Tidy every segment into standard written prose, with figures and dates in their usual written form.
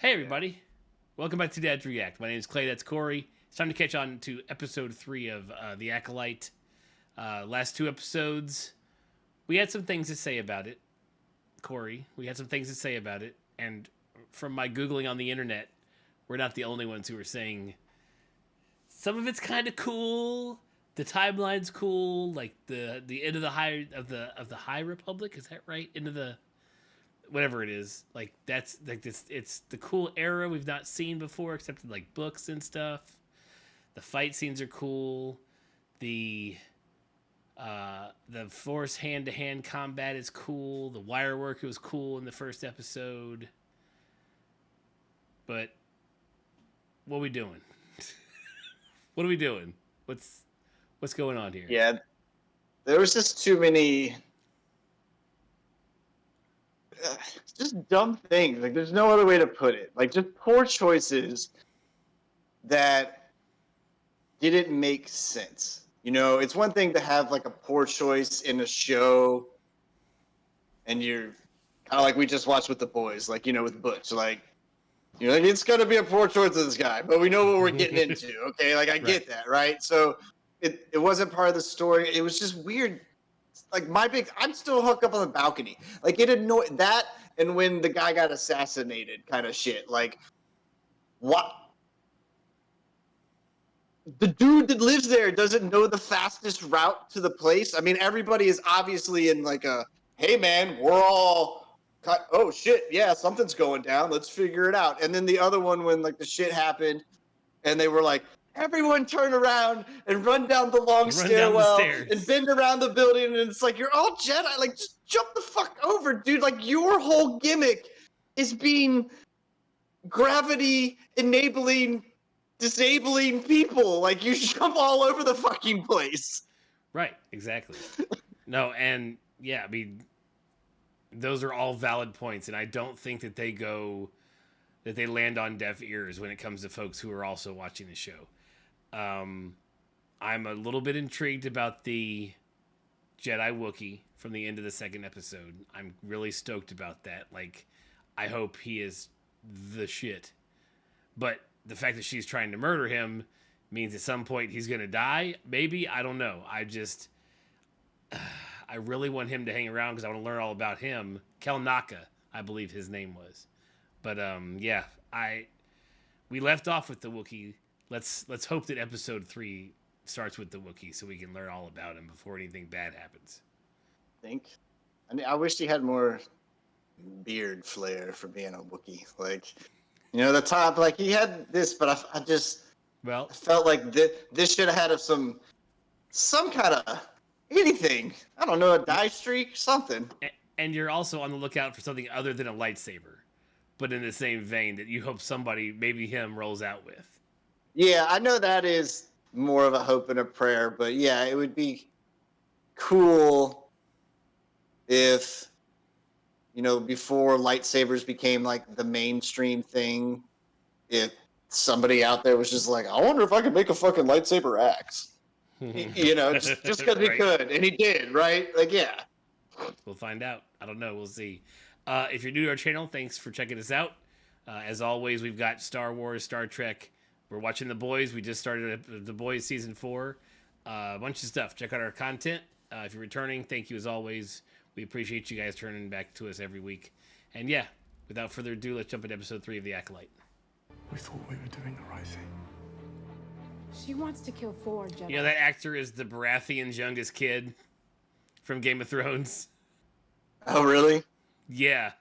Hey everybody, welcome back to Dad's React. My name is Clay, that's Corey. It's time to catch on to episode 3 of The Acolyte. Last two episodes, we had some things to say about it. Corey, we had some things to say about it, and from my Googling on the internet, we're not the only ones who are saying some of it's kind of cool. The timeline's cool, like the end of the High Republic, is that right? Into the whatever it is, like that's like this, it's the cool era we've not seen before except in like books and stuff. The fight scenes are cool. The force hand-to-hand combat is cool. The wire work was cool in the first episode. But what are we doing? What are we doing? What's going on here? Yeah, there was just too many, uh, just dumb things. Like, there's no other way to put it. Like, just poor choices that didn't make sense. You know, it's one thing to have like a poor choice in a show, and you're kind of like we just watched with the boys, like with Butch, like you're like it's gonna be a poor choice of this guy, but we know what we're getting into. Okay, like I get that, right? So it wasn't part of the story. It was just weird. Like I'm still hooked up on the balcony. Like it annoyed that, and when the guy got assassinated, kind of shit. Like what? The dude that lives there doesn't know the fastest route to the place. I mean, everybody is obviously in like a, hey man, we're all cut. Oh shit, yeah, something's going down. Let's figure it out. And then the other one, when like the shit happened, and they were like, everyone turn around and run down the long Run down the stairwell and stairs. bend around the building. And it's like, you're all Jedi. Like, just jump the fuck over, dude. Like, your whole gimmick is being gravity enabling, disabling people. Like, you jump all over the fucking place. Right, exactly. No, and yeah, I mean, those are all valid points, and I don't think that they land on deaf ears when it comes to folks who are also watching the show. Um, I'm a little bit intrigued about the Jedi Wookiee from the end of the second episode. I'm really stoked about that. Like, I hope he is the shit. But the fact that she's trying to murder him means at some point he's gonna die. Maybe, I don't know. I really want him to hang around because I want to learn all about him. Kelnaka, I believe his name was. But yeah, I we left off with the Wookiee. Let's hope that episode 3 starts with the Wookiee so we can learn all about him before anything bad happens. I think. I mean, I wish he had more beard flair for being a Wookiee. Like, the top, like he had this, but I just Well, I felt like this should have had some kind of anything. I don't know, a dye streak, something. and you're also on the lookout for something other than a lightsaber, but in the same vein that you hope somebody, maybe him, rolls out with. Yeah, I know that is more of a hope and a prayer, but yeah, it would be cool if before lightsabers became like the mainstream thing, if somebody out there was just like, I wonder if I could make a fucking lightsaber axe. Just because he Right. could, and he did, right? Like, yeah. We'll find out. I don't know. We'll see. If you're new to our channel, thanks for checking us out. As always, we've got Star Wars, Star Trek. We're watching The Boys. We just started The Boys season 4. A bunch of stuff. Check out our content. If you're returning, thank you as always. We appreciate you guys turning back to us every week. And yeah, without further ado, let's jump into episode 3 of The Acolyte. We thought we were doing the right thing. She wants to kill 4 Jedi. You know, that actor is the Baratheon's youngest kid from Game of Thrones. Oh, really? Yeah.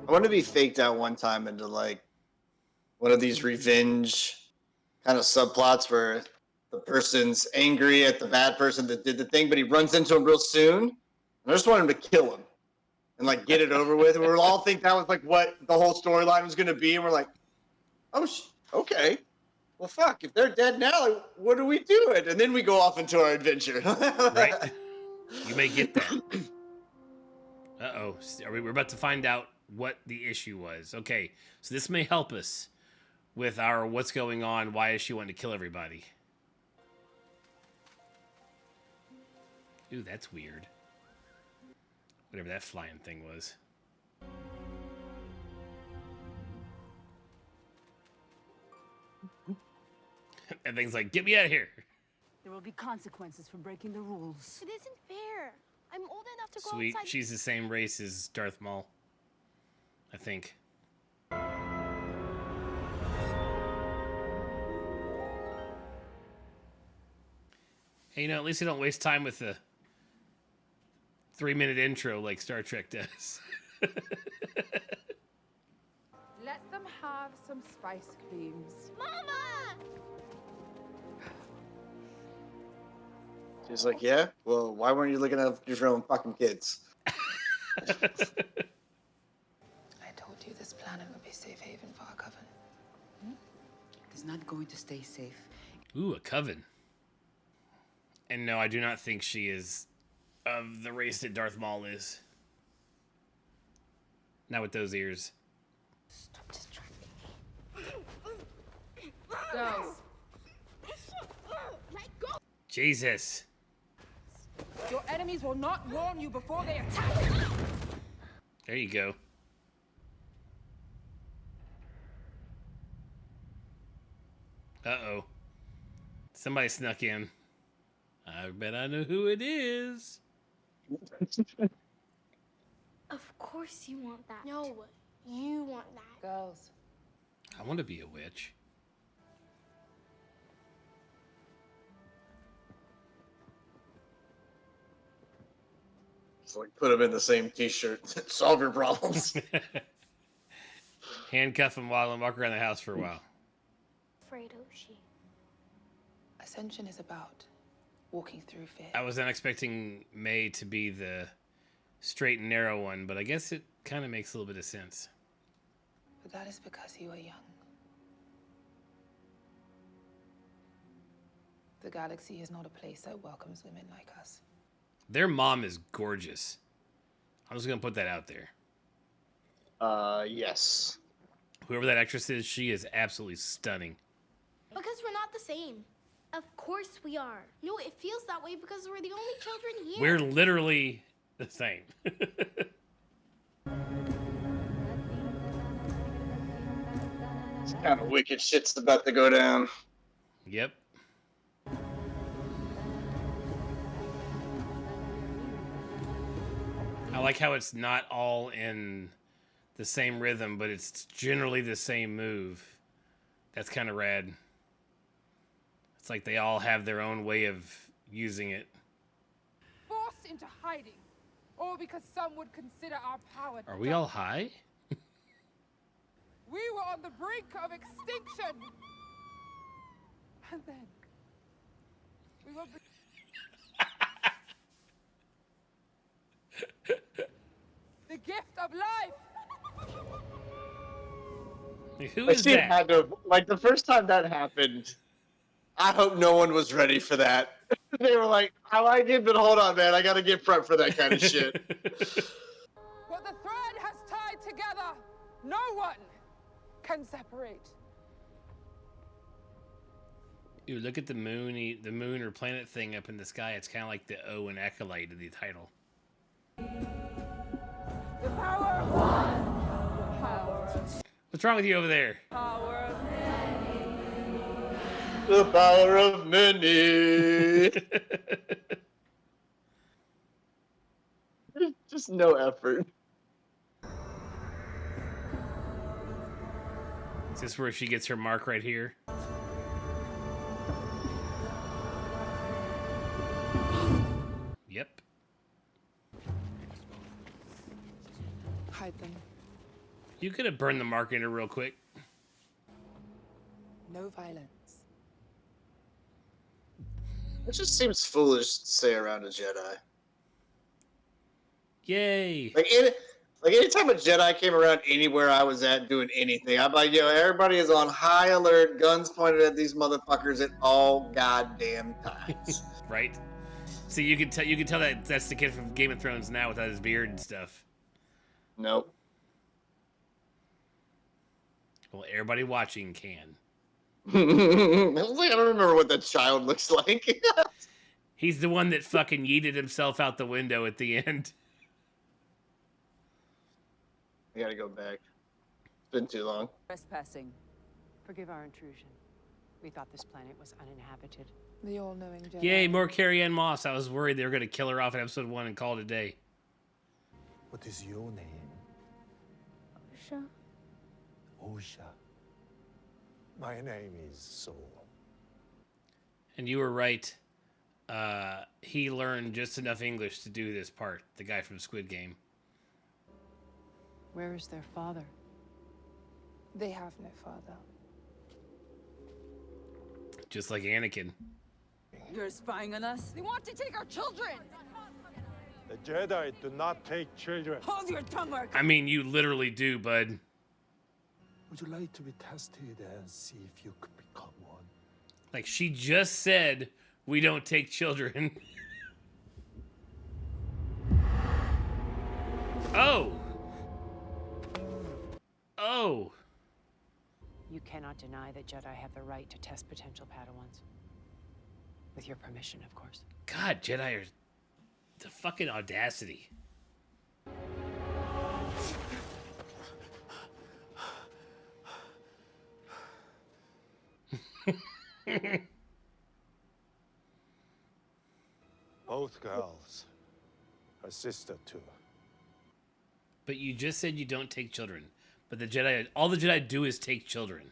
I want to be faked out one time into like one of these revenge kind of subplots where the person's angry at the bad person that did the thing, but he runs into him real soon. And I just want him to kill him and like get it over with. And we'll all think that was like what the whole storyline was going to be. And we're like, oh, okay. Well, fuck. If they're dead now, like, what are we doing? And then we go off into our adventure. Right? You may get that. Uh-oh. We're about to find out what the issue was. Okay, so this may help us with our what's going on, why is she wanting to kill everybody. Ooh, that's weird. Whatever that flying thing was. And things like, get me out of here. There will be consequences for breaking the rules. It isn't fair. I'm old enough to go Sweet. outside. She's the same race as Darth Maul, I think. Hey, you know, at least they don't waste time with the 3-minute intro like Star Trek does. Let them have some spice creams. Mama! She's like, yeah? Well, why weren't you looking after your own fucking kids? I told you this planet would be safe haven for our coven. It is not going to stay safe. Ooh, a coven. And no, I do not think she is of the race that Darth Maul is. Not with those ears. Stop distracting me. Girls, Let go! Jesus. your enemies will not warn you before they attack. There you go. Uh-oh. Somebody snuck in. I bet I know who it is. Of course you want that. No, you want that. Girls, I want to be a witch. It's like, put them in the same t-shirt. Solve your problems. Handcuff him while I walk around the house for a while. Afraid of she. Ascension is about walking through fear. I was not expecting May to be the straight and narrow one, but I guess it kind of makes a little bit of sense. But that is because you are young. The galaxy is not a place that welcomes women like us. Their mom is gorgeous. I'm just going to put that out there. Yes. Whoever that actress is, she is absolutely stunning. Because we're not the same. Of course we are. No, it feels that way because we're the only children here. We're literally the same. It's kind of wicked shit's about to go down. Yep. I like how it's not all in the same rhythm, but it's generally the same move. That's kind of rad. It's like they all have their own way of using it. Forced into hiding. Or because some would consider our power. Are we all high? We were on the brink of extinction. And then we were the gift of life. Who Like, is she that? had to, like, the first time that happened, I hope no one was ready for that. They were like, I like it, but hold on, man. I got to get prepped for that kind of shit. What the thread has tied together, no one can separate. Ooh, look at the moon or planet thing up in the sky. It's kind of like the O in Acolyte of the title. The power of one. The power. What's wrong with you over there? Power of The power of many. Just no effort. Is this where she gets her mark right here? Yep. Hide them. You could have burned the mark in her real quick. No violence. It just seems foolish to say around a Jedi. Yay. Like anytime a Jedi came around anywhere I was at doing anything, I'm like, yo, everybody is on high alert, guns pointed at these motherfuckers at all goddamn times. Right? See, you can tell that that's the kid from Game of Thrones now without his beard and stuff. Nope. Well, everybody watching can. I was like, I don't remember what that child looks like. He's the one that fucking yeeted himself out the window at the end. I gotta go back. It's been too long. Trespassing. Forgive our intrusion. We thought this planet was uninhabited. The all-knowing Jedi. Yay, more Carrie-Ann Moss. I was worried they were going to kill her off in episode 1 and call it a day. What is your name? Osha. Osha. My name is Saul. And you were right. He learned just enough English to do this part, the guy from Squid Game. Where is their father? They have no father. Just like Anakin. You're spying on us? They want to take our children! The Jedi do not take children. Hold your tongue, Mark! I mean, you literally do, bud. Would you like to be tested and see if you could become one? Like, she just said, we don't take children. Oh! Oh! You cannot deny that Jedi have the right to test potential Padawans. With your permission, of course. God, Jedi are... the fucking audacity. Both girls. Her sister, too. But you just said you don't take children. But the Jedi... all the Jedi do is take children.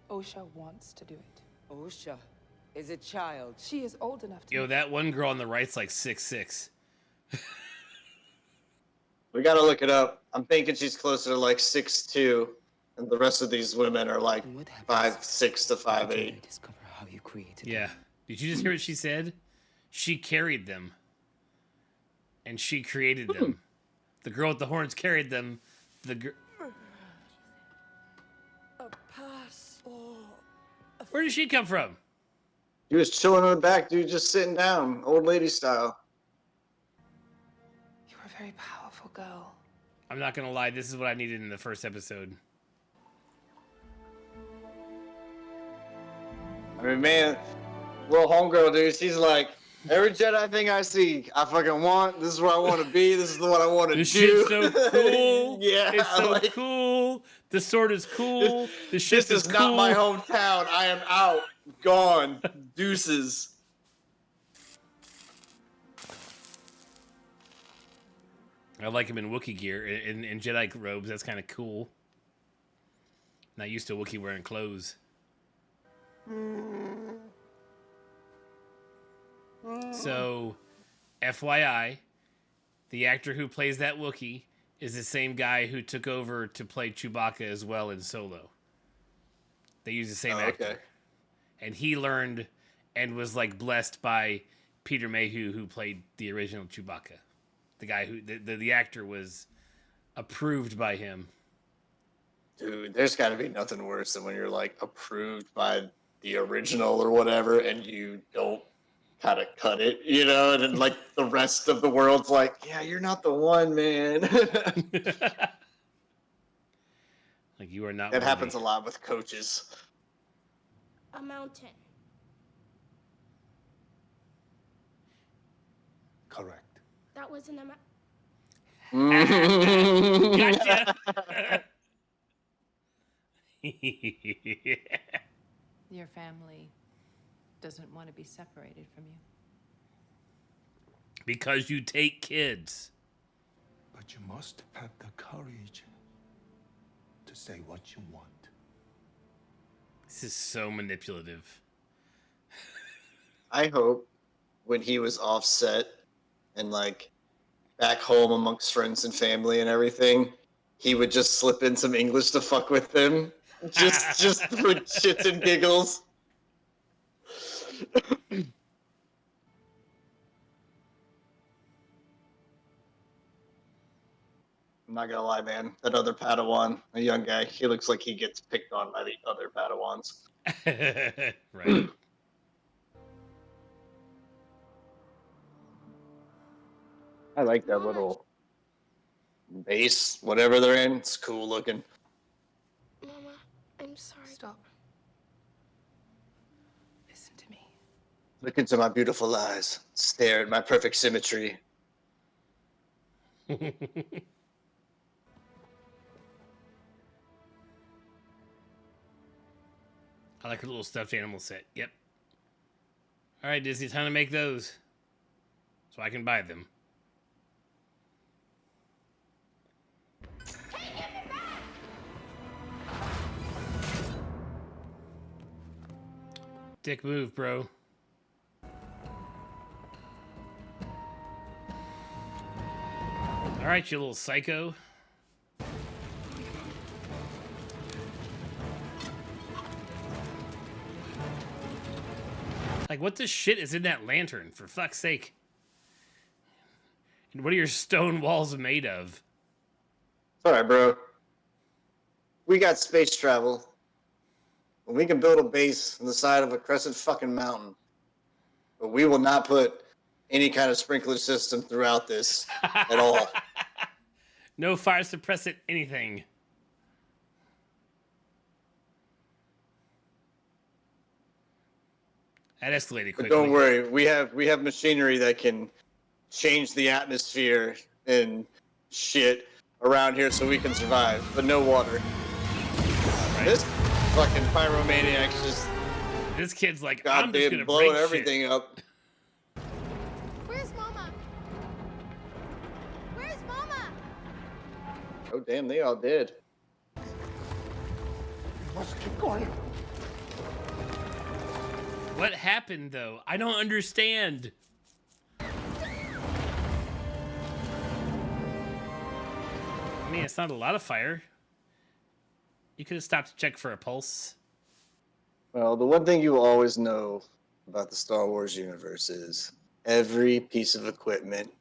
Osha wants to do it. Osha is a child. She is old enough to... Yo, that one girl on the right's like 6'6". We gotta look it up. I'm thinking she's closer to like 6'2", and the rest of these women are like And what happens 5'6" to when 5'8". Jedi discover how you created Yeah. them? Did you just hear what she said? She carried them. And she created them. The girl with the horns carried them. Where did she come from? He was chilling in the back, dude, just sitting down, old lady style. You're a very powerful girl. I'm not gonna lie, this is what I needed in the first episode. I mean, man, little homegirl, dude, she's like, every Jedi thing I see, I fucking want. This is where I want to be. This is what I want to do. This shit's so cool. Yeah, It's so like, cool. The sword is cool. The ship this is cool. not my hometown. I am out. Gone. Deuces. I like him in Wookiee gear, in Jedi robes. That's kind of cool. Not used to Wookiee wearing clothes. So, FYI, the actor who plays that Wookiee is the same guy who took over to play Chewbacca as well in Solo. They use the same actor. Okay. And he learned and was like blessed by Peter Mayhew, who played the original Chewbacca. The guy who the actor was approved by him. Dude, there's got to be nothing worse than when you're like approved by the original or whatever, and you don't kind of cut it, you know, and then like the rest of the world's like, yeah, you're not the one, man. Like, you are not. That worthy. happens a lot with coaches. A mountain. Correct. That wasn't a Gotcha. Your family doesn't want to be separated from you. Because you take kids. But you must have the courage to say what you want. This is so manipulative. I hope when he was offset and like back home amongst friends and family and everything, he would just slip in some English to fuck with them. Just for shits and giggles. I'm not gonna lie, man. That other Padawan, a young guy, he looks like he gets picked on by the other Padawans. Right. I like that little base, whatever they're in. It's cool looking. Mama, I'm sorry. Stop. Listen to me. Look into my beautiful eyes. Stare at my perfect symmetry. I I like her little stuffed animal set. Yep. All right, Disney, time to make those so I can buy them. Dick move, bro. All right, you little psycho. Like, what the shit is in that lantern, for fuck's sake? And what are your stone walls made of? It's all right, bro. We got space travel. We can build a base on the side of a crescent fucking mountain. But we will not put any kind of sprinkler system throughout this at all. No fire suppressant, anything. That escalated quickly. But don't worry, we have machinery that can change the atmosphere and shit around here so we can survive. But no water. Right. This fucking pyromaniac's just This kid's like, I'm just goddamn gonna blowing break everything shit. up. Where's Mama? Where's Mama? Oh damn, they all did. Must keep going. What happened, though? I don't understand. I mean, it's not a lot of fire. You could have stopped to check for a pulse. Well, the one thing you will always know about the Star Wars universe is every piece of equipment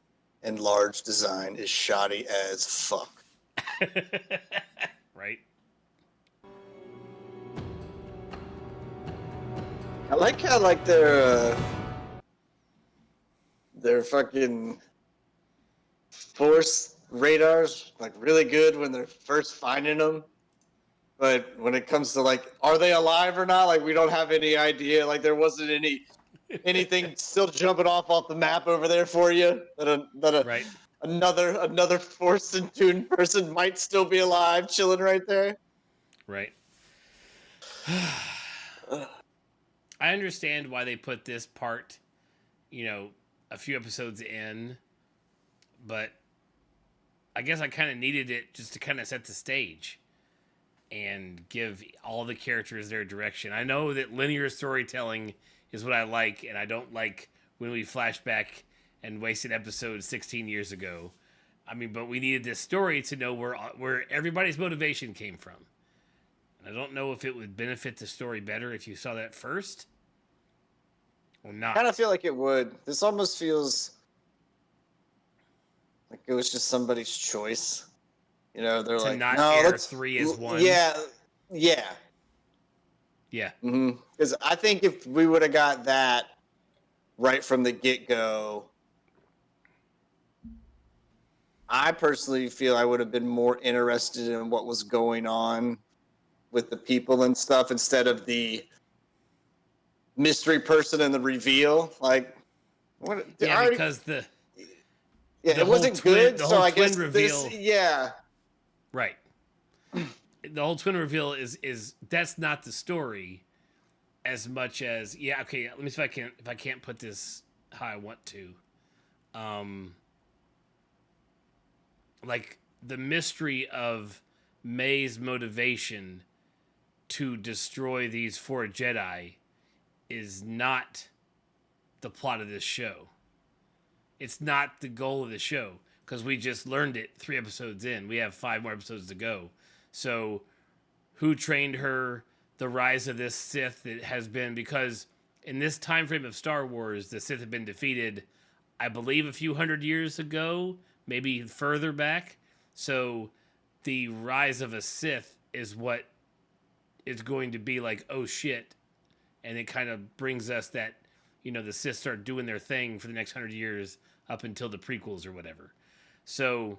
and large design is shoddy as fuck. Right? I like how their fucking force radars like really good when they're first finding them, but when it comes to like, are they alive or not? Like we don't have any idea. Like there wasn't anything still jumping off the map over there for you Right. another force in tune person might still be alive, chilling right there. Right. I understand why they put this part, a few episodes in, but I guess I kind of needed it just to kind of set the stage and give all the characters their direction. I know that linear storytelling is what I like, and I don't like when we flash back and wasted episodes 16 years ago. I mean, but we needed this story to know where everybody's motivation came from. And I don't know if it would benefit the story better if you saw that first or not. I kind of feel like it would. This almost feels like it was just somebody's choice. They're to like, not no, air let's 3 as 1. Yeah. Yeah. Because I think if we would have got that right from the get-go, I personally feel I would have been more interested in what was going on with the people and stuff instead of the mystery person and the reveal. Like, what? Yeah, because the it wasn't good. So I guess reveal, right. The whole twin reveal is that's not the story as much as okay. Let me see if I can't put this how I want to. Like the mystery of May's motivation to destroy these 4 Jedi is not the plot of this show. It's not the goal of the show because we just learned it 3 episodes in. We have 5 more episodes to go. So who trained her, the rise of this Sith that has been, because in this time frame of Star Wars, the Sith have been defeated, I believe, a few hundred years ago, maybe further back. So the rise of a Sith is what is going to be like, oh shit. And it kind of brings us that, the Sith start doing their thing for the next 100 years up until the prequels or whatever. So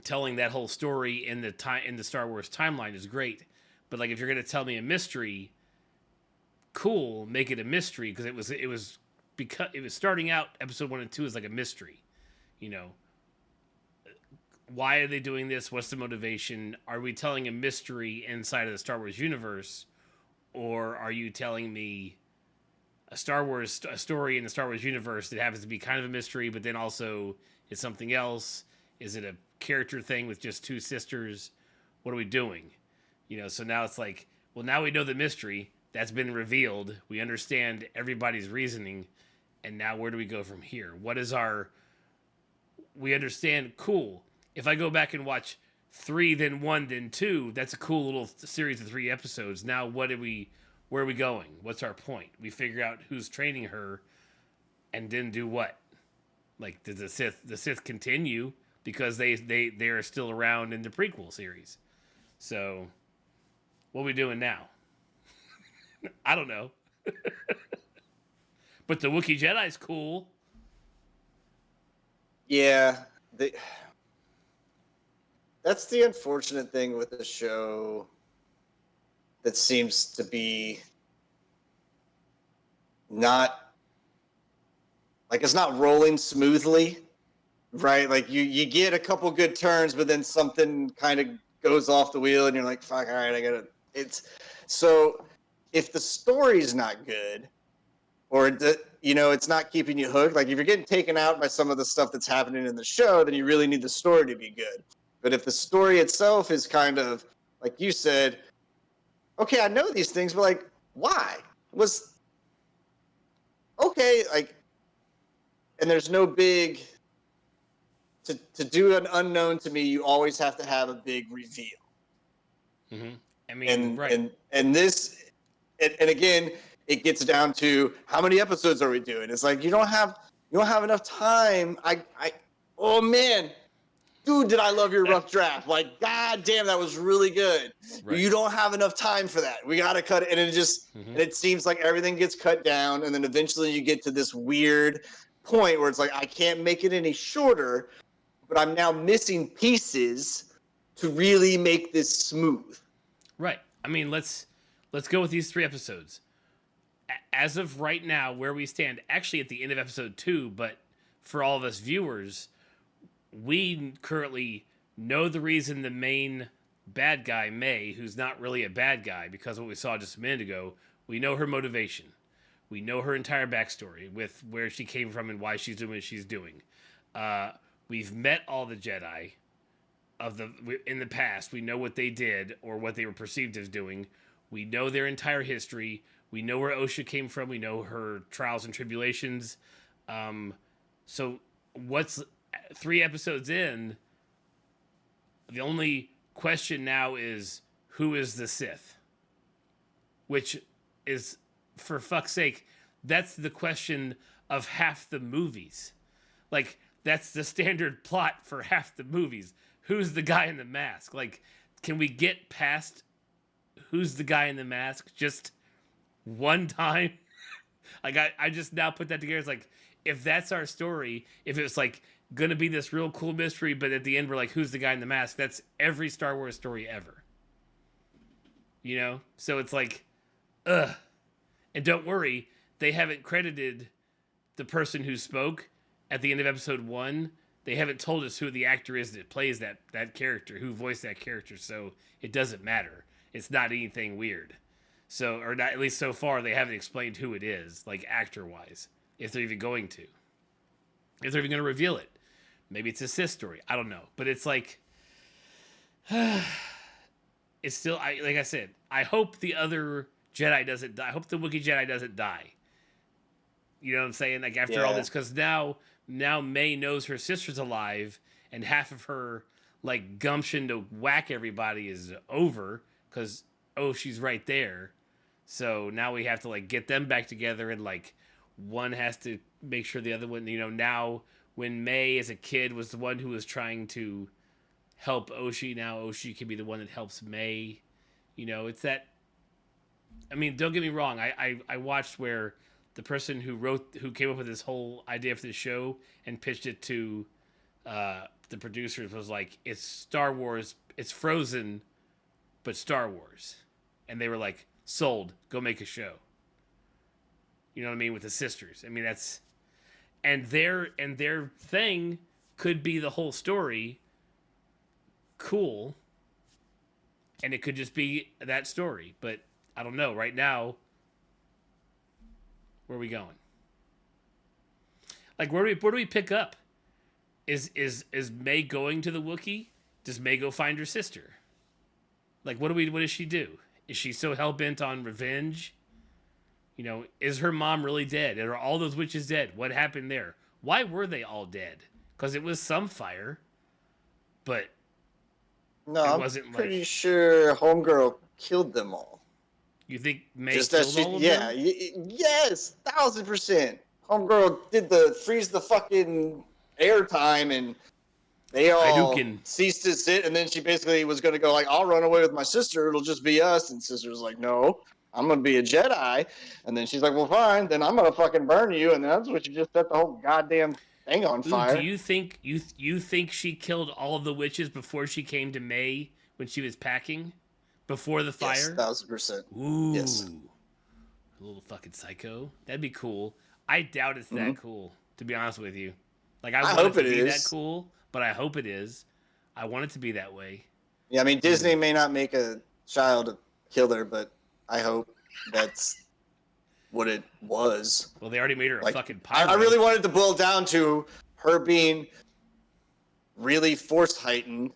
telling that whole story in the Star Wars timeline is great. But like if you're going to tell me a mystery, cool, make it a mystery, because it was starting out episode 1 and 2 is like a mystery. Why are they doing this? What's the motivation? Are we telling a mystery inside of the Star Wars universe? or are you telling me a Star Wars a story in the Star Wars universe that happens to be kind of a mystery, but then also is something else? Is it a character thing with just two sisters? What are we doing? So now it's like, well, now we know the mystery that's been revealed. We understand everybody's reasoning, and now where do we go from here? What is our? We understand. Cool. If I go back and watch 3, then 1, then 2, that's a cool little series of 3 episodes. Now where are we going? What's our point? We figure out who's training her, and then do what? Like, does the Sith continue because they are still around in the prequel series? So, what are we doing now? I don't know. But the Wookiee Jedi's cool. Yeah, that's the unfortunate thing with the show that seems to be not like it's not rolling smoothly, right? Like you get a couple good turns, but then something kind of goes off the wheel, and you're like, "Fuck! All right, I gotta." It's so if the story's not good, or it's not keeping you hooked. Like if you're getting taken out by some of the stuff that's happening in the show, then you really need the story to be good. But if the story itself is kind of like you said, okay, I know these things, but like, why? Was okay, like, and there's no big to do an unknown to me. You always have to have a big reveal. Mm-hmm. I mean, right. And this, and again, it gets down to how many episodes are we doing? It's like you don't have enough time. Oh man, dude, did I love your rough draft? Like, god damn, that was really good. Right. You don't have enough time for that. We got to cut it, and and it seems like everything gets cut down, and then eventually you get to this weird point where it's like I can't make it any shorter, but I'm now missing pieces to really make this smooth. Right. I mean, let's go with these 3 episodes. As of right now, where we stand, actually at the end of episode 2, but for all of us viewers, we currently know the reason the main bad guy, May, who's not really a bad guy because of what we saw just a minute ago, we know her motivation. We know her entire backstory with where she came from and why she's doing what she's doing. We've met all the Jedi in the past. We know what they did or what they were perceived as doing. We know their entire history. We know where Osha came from. We know her trials and tribulations. So what's 3 episodes in? The only question now is who is the Sith? Which is, for fuck's sake, that's the question of half the movies. Like, that's the standard plot for half the movies. Who's the guy in the mask? Like, can we get past who's the guy in the mask just one time? Like, I just now put that together. It's like, if that's our story, if it's like gonna be this real cool mystery, but at the end we're like, who's the guy in the mask? That's every Star Wars story ever. So it's like, ugh. And don't worry, they haven't credited the person who spoke at the end of episode 1. They haven't told us who the actor is that plays that character, who voiced that character, so it doesn't matter. It's not anything weird. So, or not, at least so far, they haven't explained who it is, like actor-wise, if they're even going to. If they're even going to reveal it. Maybe it's a Sith story. I don't know. But it's like, it's still, like I said, I hope the other Jedi doesn't die. I hope the Wookiee Jedi doesn't die. You know what I'm saying? Like, after all this, because now May knows her sister's alive, and half of her, like, gumption to whack everybody is over, because, she's right there. So now we have to, like, get them back together, and, like, one has to make sure the other one, now when May as a kid was the one who was trying to help Oshi, now Oshi can be the one that helps May. It's that, I mean, don't get me wrong. I watched where the person who came up with this whole idea for this show and pitched it to the producers was like, it's Star Wars, it's Frozen, but Star Wars. And they were like, sold, go make a show. You know what I mean? With the sisters. I mean, that's, and their thing could be the whole story. Cool. And it could just be that story, but I don't know. Right now, where are we going? Like, where do we pick up? Is May going to the Wookiee? Does May go find her sister? Like, what does she do? Is she so hell bent on revenge? You know, is her mom really dead? Are all those witches dead? What happened there? Why were they all dead? Because it was some fire, but No, it I'm wasn't pretty like. sure Homegirl killed them all. You think May Just as killed she, all of yeah, them? yes, 1000%. Homegirl did the freeze the fucking airtime, and they all Hadouken. ceased to sit. And then she basically was going to go like, "I'll run away with my sister. It'll just be us." And sister's like, "No, I'm going to be a Jedi." And then she's like, "Well, fine. Then I'm going to fucking burn you." And that's what you just set the whole goddamn thing on Ooh, do fire. you think you think she killed all of the witches before she came to May when she was packing? Before the Yes, fire? 1000%. Ooh. Yes. A little fucking psycho. That'd be cool. I doubt it's that cool, to be honest with you. Like, I I want hope it to it be that is. cool, but I hope it is. I want it to be that way. Yeah, I mean, Disney may not make a child a killer, but I hope that's what it was. Well, they already made her a Like, fucking I pyro. really wanted to boil down to her being really force heightened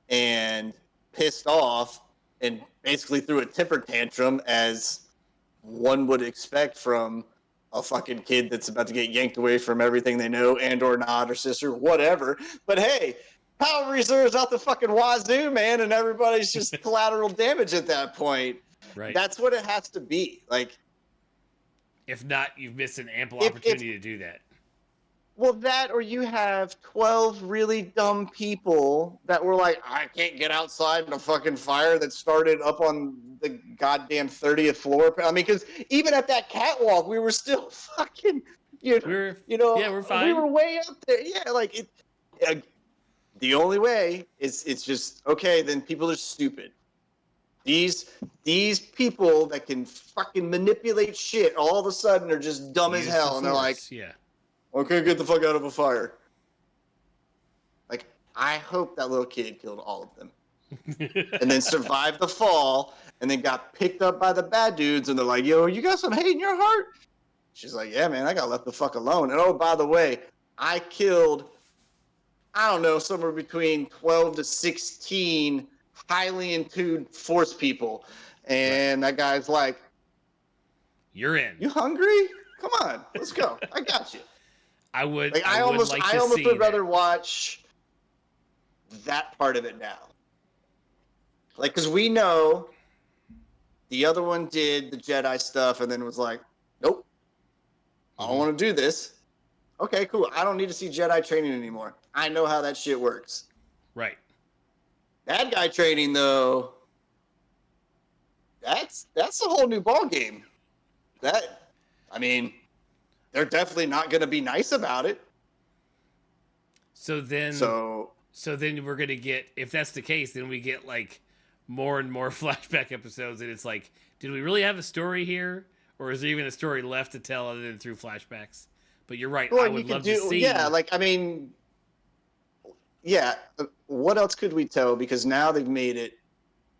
and pissed off and basically threw a temper tantrum as one would expect from a fucking kid that's about to get yanked away from everything they know and or not, or sister, whatever. But hey, power reserves out the fucking wazoo, man, and everybody's just collateral damage at that point. Right. That's what it has to be. Like, If not, you've missed an ample if opportunity to do that. well, that or you have 12 really dumb people that were like, I can't get outside in a fucking fire that started up on the goddamn 30th floor. I mean, because even at that catwalk, we were still fucking, We're we're fine. we were way up there. Yeah, like the only way is it's just okay. Then people are stupid. These people that can fucking manipulate shit all of a sudden are just dumb as Use hell, the and they're like, force. Yeah. okay, get the fuck out of a fire. Like, I hope that little kid killed all of them. And then survived the fall, and then got picked up by the bad dudes, and they're like, yo, you got some hate in your heart? She's like, yeah, man, I got left the fuck alone. And oh, by the way, I killed, I don't know, somewhere between 12 to 16 highly intuned force people. And that guy's like, You're in. you hungry? Come on, let's go. I got you. I would. Like, I would like to see would rather that. watch that part of it now. Like, because we know the other one did the Jedi stuff and then was like, nope, I don't want to do this. Okay, cool. I don't need to see Jedi training anymore. I know how that shit works. Right. Bad guy training, though, that's a whole new ball game. I mean, they're definitely not going to be nice about it. So then we're gonna get, if that's the case, then we get like more and more flashback episodes, and it's like, did we really have a story here, or is there even a story left to tell other than through flashbacks? But you're right. Well, I would love to see. Yeah, like, I mean, yeah. What else could we tell? Because now they've made it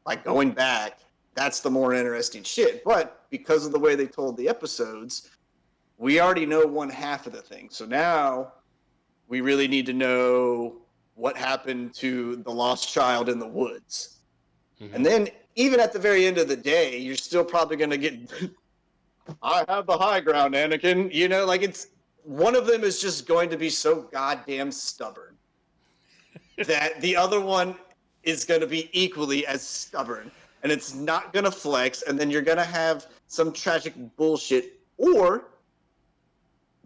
like going back. That's the more interesting shit. But because of the way they told the episodes, we already know one half of the thing. So now we really need to know what happened to the lost child in the woods. Mm-hmm. And then even at the very end of the day, you're still probably going to get, I have the high ground, Anakin. You know, like, it's one of them is just going to be so goddamn stubborn that the other one is going to be equally as stubborn. And it's not going to flex. And then you're going to have some tragic bullshit. Or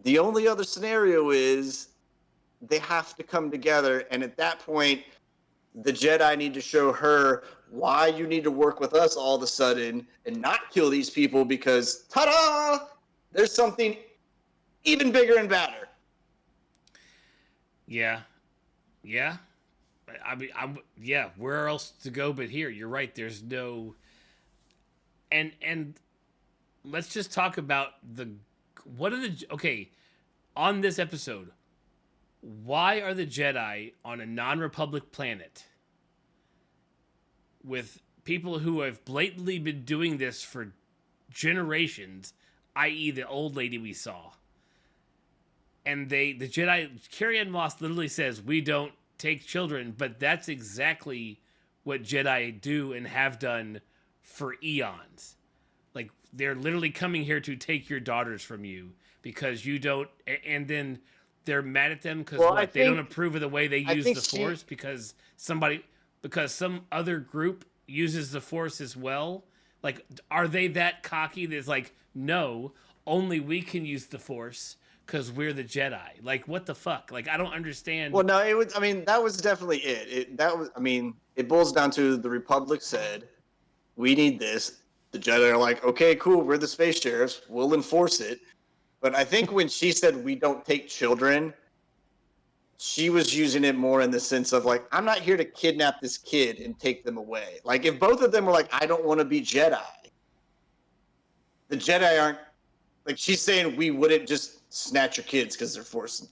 the only other scenario is they have to come together. And at that point, the Jedi need to show her why you need to work with us all of a sudden and not kill these people because, ta-da, there's something even bigger and badder. Yeah. I mean, yeah. Where else to go but here? You're right. There's no. And let's just talk about on this episode. Why are the Jedi on a non-Republic planet with people who have blatantly been doing this for generations, i.e., the old lady we saw. And the Jedi, Carrie-Anne Moss literally says, "We don't take children," but that's exactly what Jedi do and have done for eons. Like, they're literally coming here to take your daughters from you because you don't, and then they're mad at them because they don't approve of the way they use the Force because some other group uses the Force as well. Like, are they that cocky that's like, no, only we can use the Force because we're the Jedi? Like, what the fuck? Like, I don't understand. Well, no, it was. I mean, that was definitely it. It boils down to the Republic said, "We need this." The Jedi are like, "Okay, cool. We're the space sheriffs. We'll enforce it." But I think when she said, "We don't take children," she was using it more in the sense of like, "I'm not here to kidnap this kid and take them away." Like, if both of them were like, "I don't want to be Jedi," the Jedi aren't. Like, she's saying we wouldn't just snatch your kids because they're forcing.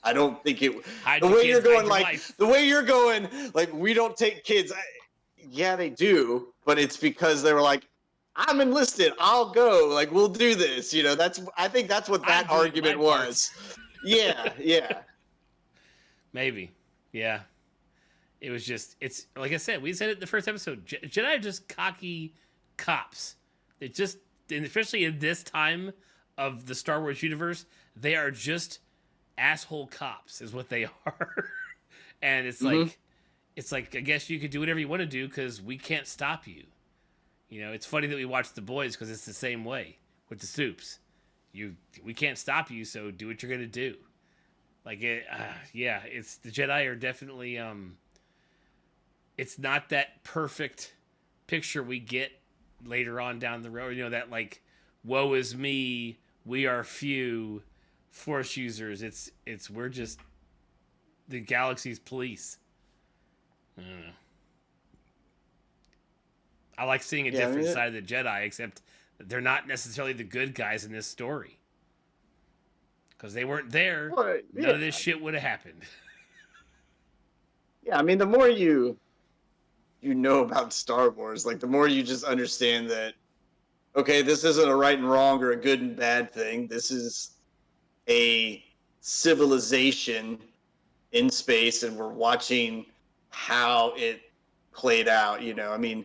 I don't think it. The way you're going, like, we don't take kids. Yeah, they do, but it's because they were like, "I'm enlisted. I'll go. Like, we'll do this." You know, I think that's what that argument was. Yeah, yeah. Maybe, yeah. It was just, it's like I said, we said it in the first episode. Jedi are just cocky cops. They just, and especially in this time of the Star Wars universe, they are just asshole cops, is what they are. And it's like, I guess you could do whatever you want to do because we can't stop you. You know, it's funny that we watch The Boys because it's the same way with the Supes. We can't stop you, so do what you're gonna do. Like, it's the Jedi are definitely it's not that perfect picture we get later on down the road. You know, that like, woe is me, we are few Force users. It's we're just the galaxy's police. I don't know. I like seeing a different side of the Jedi, except they're not necessarily the good guys in this story. Because they weren't there, none of this shit would have happened. Yeah, I mean, the more you know about Star Wars, like, the more you just understand that, okay, this isn't a right and wrong or a good and bad thing. This is a civilization in space, and we're watching how it played out. You know, I mean,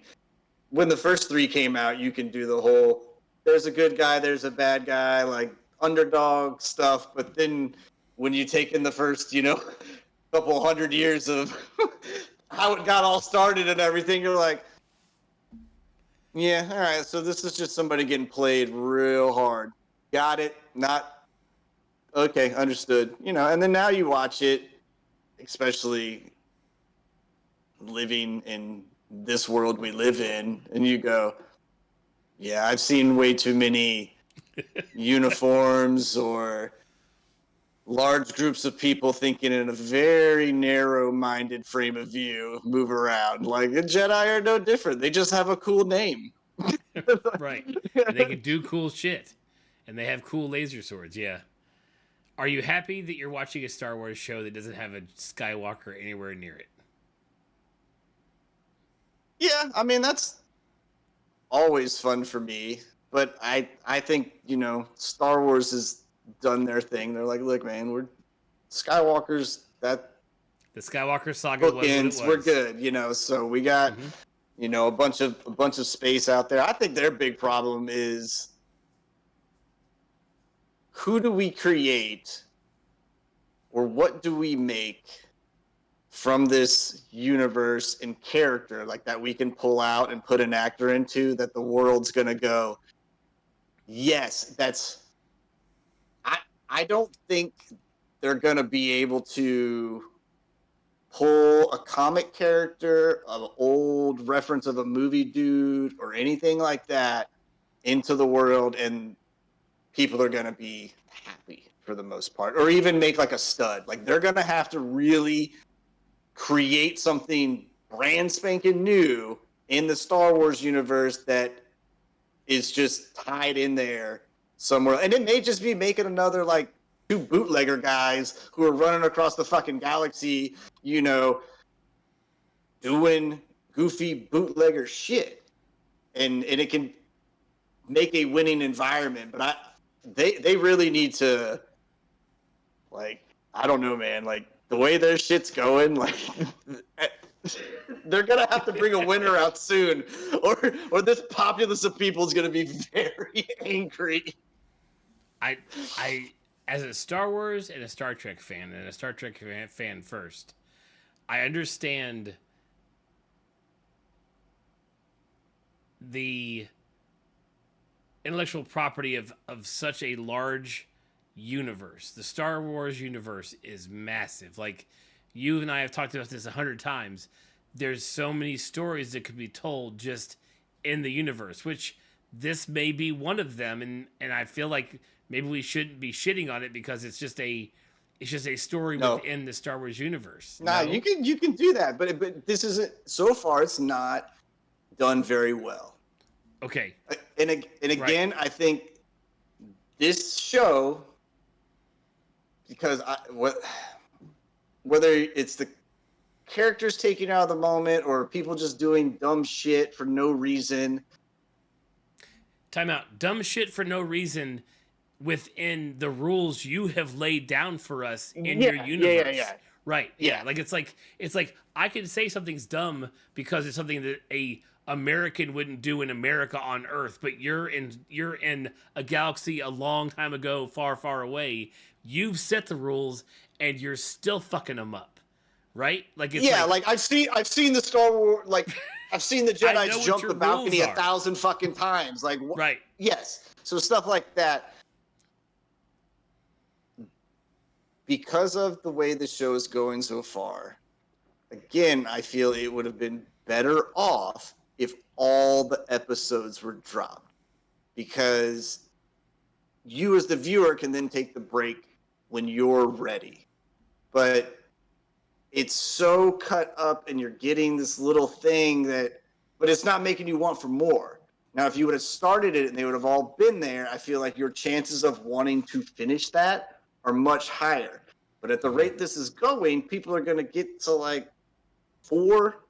when the first three came out, you can do the whole, there's a good guy, there's a bad guy, like, underdog stuff. But then when you take in the first, couple 100 years of how it got all started and everything, you're like, yeah, all right, so this is just somebody getting played real hard. Got it. Not okay, understood. And then now you watch it, especially living in this world we live in, and you go, yeah, I've seen way too many uniforms or large groups of people thinking in a very narrow-minded frame of view move around. Like, the Jedi are no different. They just have a cool name. Right. And they can do cool shit. And they have cool laser swords, yeah. Are you happy that you're watching a Star Wars show that doesn't have a Skywalker anywhere near it? Yeah, I mean, that's always fun for me. But I think, Star Wars has done their thing. They're like, look, man, we're Skywalker's that the Skywalker saga was what it was. We're good, so we got a bunch of space out there. I think their big problem is, who do we create or what do we make from this universe and character, like, that we can pull out and put an actor into, that the world's gonna go, yes, that's... I don't think they're gonna be able to pull a comic character, an old reference of a movie dude, or anything like that into the world, and people are gonna be happy for the most part, or even make like a stud. Like, they're gonna have to really create something brand spanking new in the Star Wars universe that is just tied in there somewhere. And it may just be making another, like, 2 bootlegger guys who are running across the fucking galaxy, doing goofy bootlegger shit, and it can make a winning environment. But they really need to, like, I don't know, man. Like the way their shit's going, like they're gonna have to bring a winner out soon, or this populace of people is gonna be very angry. I as a Star Wars and a Star Trek fan, and a Star Trek fan first, I understand the intellectual property of such a large universe. The Star Wars universe is massive. Like, you and I have talked about this 100 times. There's so many stories that could be told just in the universe, which this may be one of them. And I feel like maybe we shouldn't be shitting on it because it's just a story within the Star Wars universe. Nah, no? you can do that, but this isn't, so far it's not done very well. Okay. And again, right. I think this show, because whether it's the characters taking out of the moment or people just doing dumb shit for no reason. Time out. Dumb shit for no reason within the rules you have laid down for us in your universe. Yeah. Right. Yeah. Like it's like I can say something's dumb because it's something that a American wouldn't do in America on Earth, but you're in a galaxy a long time ago, far, far away. You've set the rules and you're still fucking them up. Right? Like it's like I've seen the Star Wars, like I've seen the Jedi jump the balcony 1,000 fucking times. Like right. Yes. So stuff like that. Because of the way the show is going so far, again, I feel it would have been better off if all the episodes were dropped. Because you as the viewer can then take the break when you're ready. But it's so cut up and you're getting this little thing but it's not making you want for more. Now, if you would have started it and they would have all been there, I feel like your chances of wanting to finish that are much higher. But at the rate this is going, people are going to get to like 4,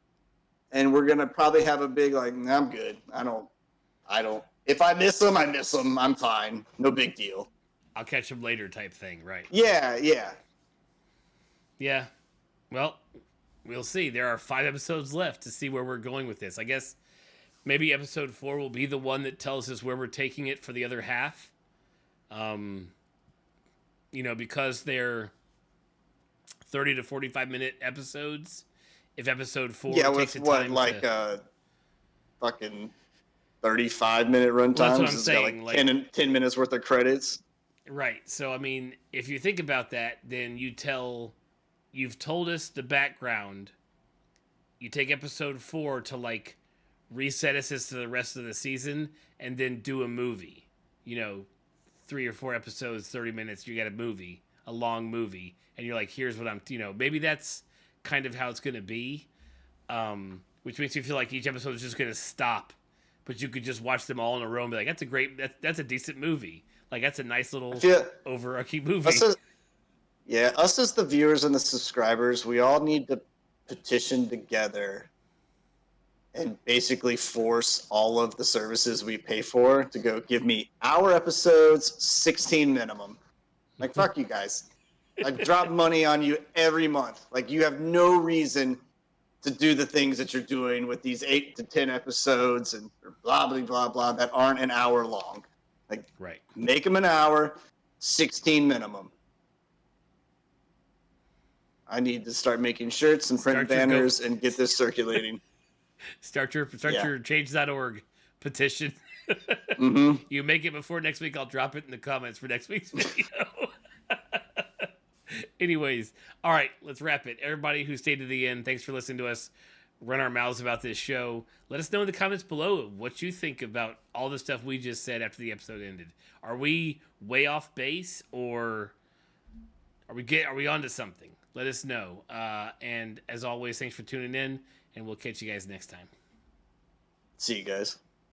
and we're going to probably have a big like, nah, I'm good. I don't. If I miss them, I miss them. I'm fine. No big deal. I'll catch them later type thing, right? Yeah. Yeah. Well, we'll see. There are 5 episodes left to see where we're going with this. I guess maybe episode 4 will be the one that tells us where we're taking it for the other half. Because they're 30 to 45 minute episodes. If episode 4 takes with what, like fucking 35-minute run times? Well, that's what I'm saying. Got like 10 minutes worth of credits. Right. So, I mean, if you think about that, then you've told us the background. You take episode 4 to like reset us as to the rest of the season and then do a movie. 3 or 4 episodes, 30 minutes, you got a movie, a long movie. And you're like, here's what maybe that's kind of how it's going to be. Which makes you feel like each episode is just going to stop. But you could just watch them all in a row and be like, that's a decent movie. Like, that's a nice little overarching movie. Us as the viewers and the subscribers, we all need to petition together and basically force all of the services we pay for to go give me our episodes 16 minimum. Like, fuck you guys. I drop money on you every month. Like, you have no reason to do the things that you're doing with these 8 to 10 episodes and blah, blah, blah, blah that aren't an hour long. Like, right. Make them an hour, 16 minimum. I need to start making shirts and print banners and get this circulating. Start your change.org petition. Mm-hmm. You make it before next week. I'll drop it in the comments for next week's video. Anyways, all right, let's wrap it. Everybody who stayed to the end, thanks for listening to us run our mouths about this show. Let us know in the comments below what you think about all the stuff we just said after the episode ended. Are we way off base, or are we onto something? Let us know. And as always, thanks for tuning in, and we'll catch you guys next time. See you guys.